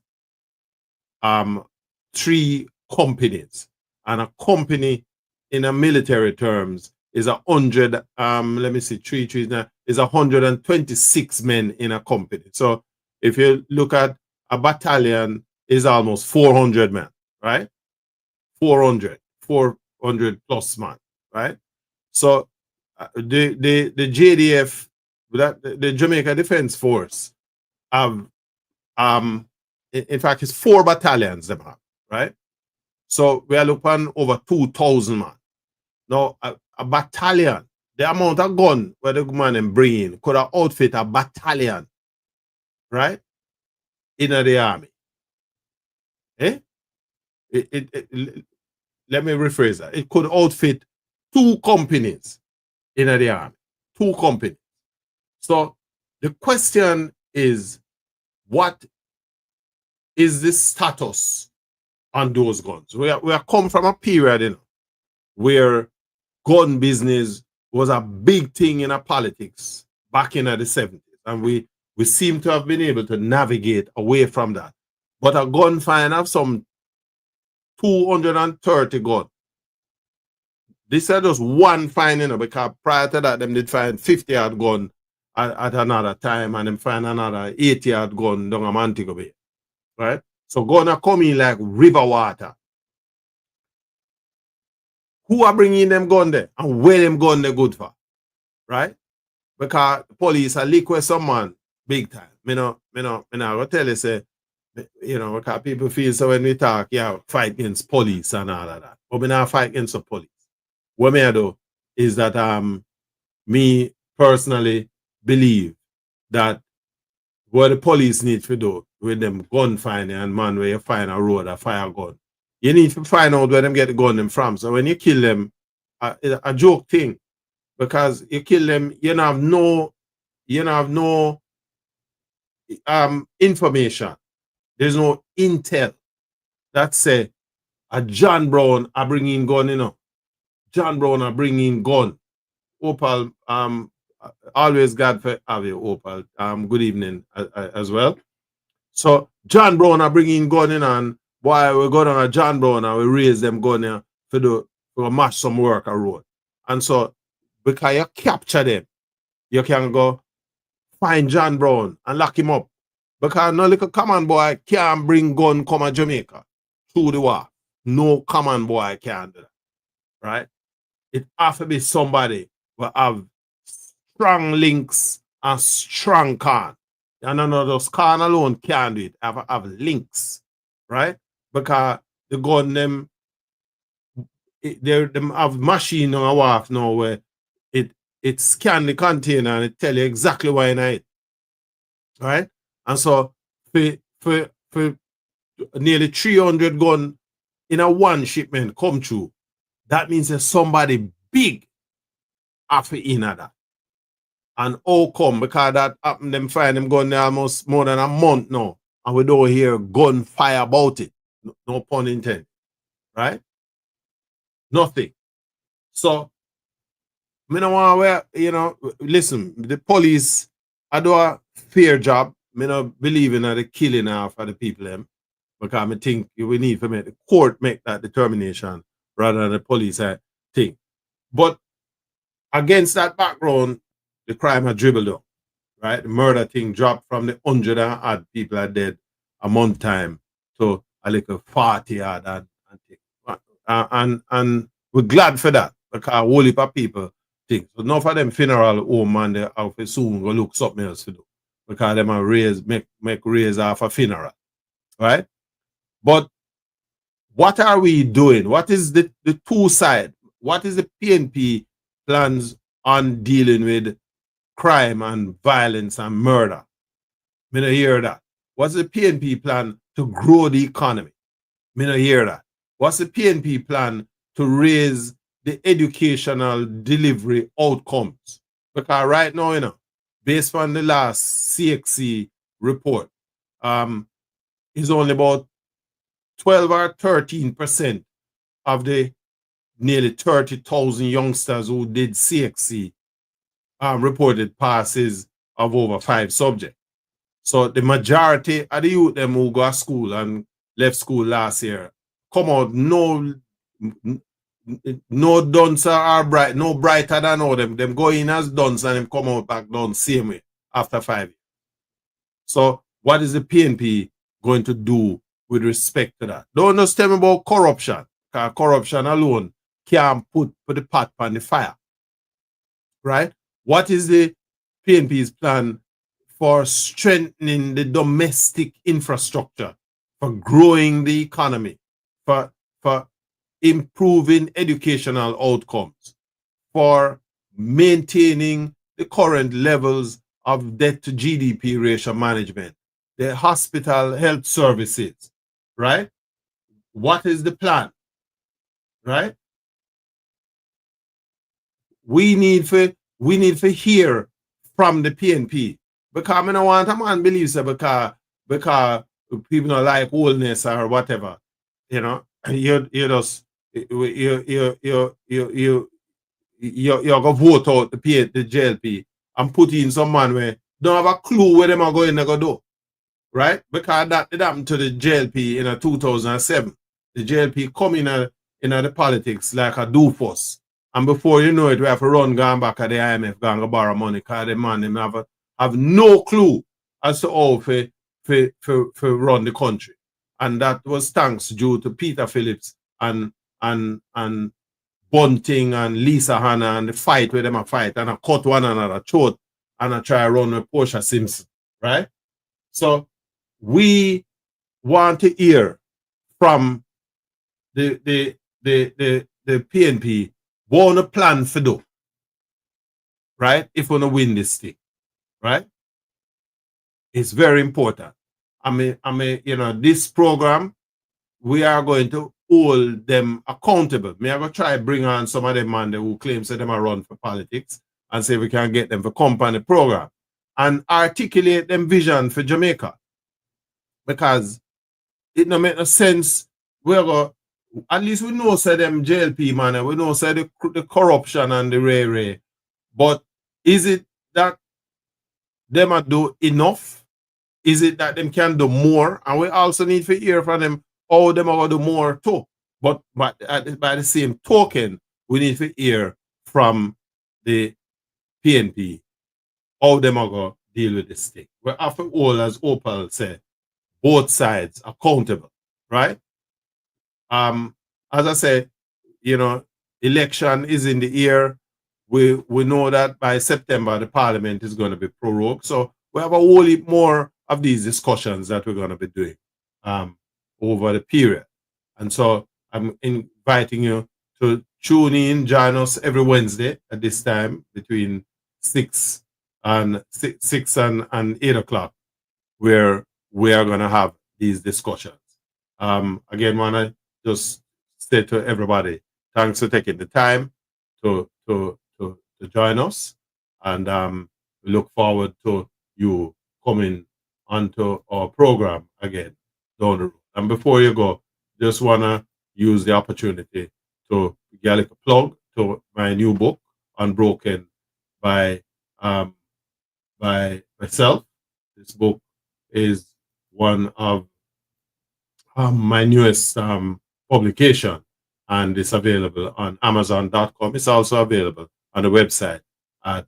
3 companies, and a company in a military terms is 100. Let me see, three now is 126 men in a company. So if you look at a battalion, is almost 400 men, right? 400 plus man, right? So the JDF, that the Jamaica Defense Force, have in fact it's 4 battalions them have, right? So we are looking over 2,000 man. Now a battalion, the amount of gun where the man them bring in could have outfit a battalion, right? In the army. Eh? Let me rephrase that. It could outfit 2 companies in the army. 2 companies. So the question is, what is the status on those guns? We are come from a period, you know, where gun business was a big thing in our politics back in the 70s. And we seem to have been able to navigate away from that. But a gun find of some 230 guns. This is just one fine, you know, because prior to that, them did find 50-yard gun at another time, and then find another 80-yard gun down a Montego Bay, right? So gun are coming like river water. Who are bringing them gun there, and where them gun they good for, right? Because the police are liquid someone big time. Me no go tell you, say, you know, because people feel so when we talk, yeah, fight against police and all of that. But we not fight against the police. What me I do is that me personally believe that what the police need to do with them gun finding and man where you find a road a fire gun, you need to find out where them get the gun them from. So when you kill them, a joke thing, because you kill them, you don't have no information. There's no intel that say a John Brown are bringing gun, you know. John Brown are bringing gun. Opal, always glad for have you, Opal. Good evening as well. So John Brown are bringing gun in, and boy, we go down a John Brown and we raise them gun here for match some work a road. And so because you capture them, you can go find John Brown and lock him up. Because no little common boy can't bring gun come to Jamaica through the war. No common boy can do that. Right? It has to be somebody who have strong links and strong con. And none of those con alone can't do it. Have links, right? Because the gun them have machine on a wharf now where it scan the container and it tell you exactly why in it. Right? And so for nearly 300 gun in a one shipment come through, that means that somebody big after in that. And how come? Because that happened, them find them gun there almost more than a month now. And we don't hear gunfire about it. No pun intended. Right? Nothing. So, me no want to, you know, listen, the police, I do a fair job. Me no believe in the killing of the people them. Because I think we need to make the court make that determination rather than the police thing. But against that background, the crime had dribbled up, right? The murder thing dropped from the 100 and odd people are dead a month time to a little 40 odd and we're glad for that because a whole heap of people think. So enough of them funeral home and they have to soon go look something else to do because them are make raise off a funeral, right? But what are we doing? What is the two side? What is the PNP plans on dealing with crime and violence and murder? Me not hear that. What's the PNP plan to grow the economy? Me not hear that. What's the PNP plan to raise the educational delivery outcomes? Because right now, you know, based on the last CXC report, is only about 12 or 13% of the nearly 30,000 youngsters who did CXC reported passes of over 5 subjects. So the majority of the youth them who go to school and left school last year come out no dunce are bright, no brighter than all them. Them go in as dunce and them come out back down same way after 5 years. So what is the PNP going to do with respect to that? Don't just tell me about corruption, because corruption alone can't put the pot on the fire. Right? What is the PNP's plan for strengthening the domestic infrastructure, for growing the economy, for improving educational outcomes, for maintaining the current levels of debt to GDP ratio management, the hospital health services, right? What is the plan, right? We need to hear from the PNP, because I don't want a man believe so because people don't like wholeness or whatever, you know. You just you're gonna vote out the JLP and put in some man where don't have a clue where them are going to go do, right? Because that did happen to the JLP in 2007. The JLP come in the politics like a doofus, and before you know it, we have to run going back at the IMF, going to borrow money, because the man them have no clue as to how to run the country. And that was thanks due to Peter Phillips and Bunting and Lisa Hanna and the fight where them a fight and a cut one another throat and I try to run with Portia Simpson, right? So we want to hear from the PNP what on a plan for do, right? If we want to win this thing, right? It's very important. I mean, you know, this program, we are going to hold them accountable. Me, I go try bring on some of them man who claims that them are run for politics and say we can get them for company program and articulate them vision for Jamaica. Because it no make no sense. At least we know say them JLP man, and we know say the corruption and the ray. But is it that them are do enough? Is it that them can do more? And we also need to hear from them how them are going to do more too. But by the same token, we need to hear from the PNP how them are going to deal with this thing. We're after all, as Opal said, both sides accountable, right? As I said, you know, election is in the air. We know that by September the parliament is going to be prorogued. So we have a whole heap more of these discussions that we're going to be doing over the period. And so I'm inviting you to tune in, join us every Wednesday at this time between 6 and 8 o'clock, where we are going to have these discussions. Again, want to just say to everybody, thanks for taking the time to join us, and we look forward to you coming onto our program again down the road. And before you go, just want to use the opportunity to get a little plug to my new book, Unbroken, by myself. This book is one of my newest publication, and it's available on Amazon.com. It's also available on the website at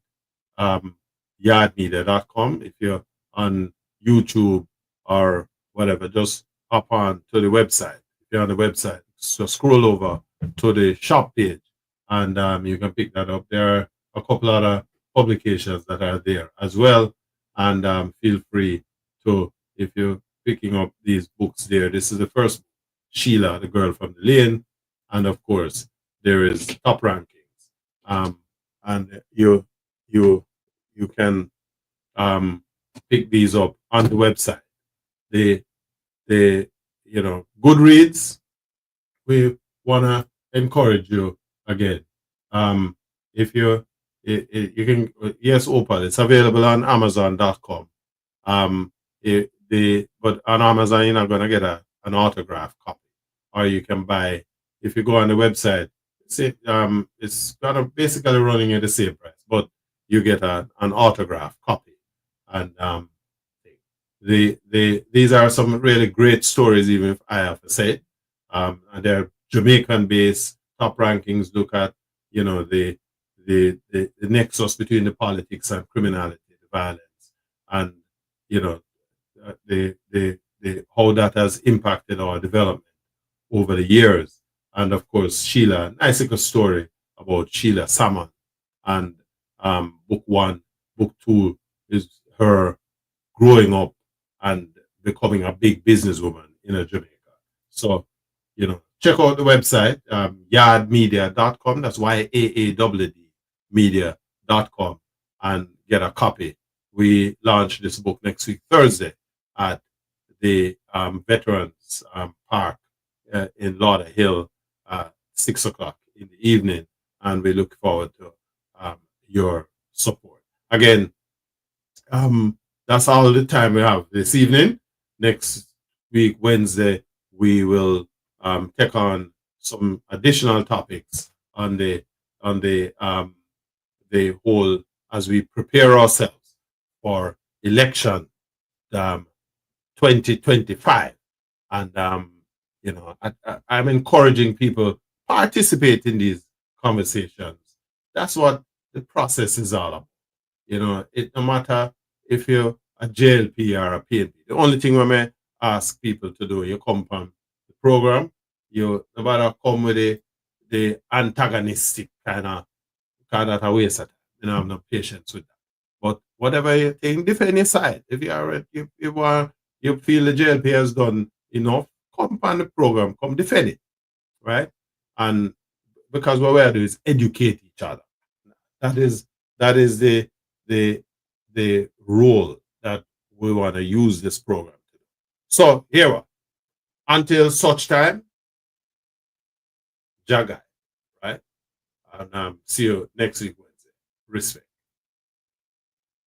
yardmedia.com. If you're on YouTube or whatever, just hop on to the website. If you're on the website, so scroll over to the shop page and you can pick that up. There are a couple other publications that are there as well. And feel free to, if you're picking up these books there, this is the first book, Sheila, the Girl from the Lane. And of course, there is Top Rankings. And you can pick these up on the website. The Goodreads, we want to encourage you again. If you You can, yes, Opal. It's available on Amazon.com. But on Amazon you're not gonna get an autograph copy, or you can buy if you go on the website. It's gonna basically running at the same price, but you get an autograph copy, and these are some really great stories, even if I have to say. And they're Jamaican based. Top rankings look at the nexus between the politics and criminality, the violence, and you know the how that has impacted our development over the years. And of course, Sheila, nice little story about Sheila Salmon. And book one, book two is her growing up and becoming a big businesswoman in Jamaica. So, check out the website, yardmedia.com. That's YAAWD media.com, and get a copy. We launch this book next week, Thursday, at the Veterans Park in Lauderhill at 6 o'clock in the evening. And we look forward to your support. Again, that's all the time we have this evening. Next week, Wednesday, we will take on some additional topics on the whole, as we prepare ourselves for election 2025. And I'm encouraging people participate in these conversations. That's what the process is all about. It no matter if you're a JLP or a PNP. The only thing we may ask people to do, you come from the program, you no matter come with the antagonistic kind of a waste of time. I have no patience with that. But whatever you think, defend your side. If you feel the JLP has done enough, come on the program, come defend it, right? And because what we are doing is educate each other. That is the role that we want to use this program to do. So here we are. Until such time, Jagai, right? And see you next week Wednesday. Respect.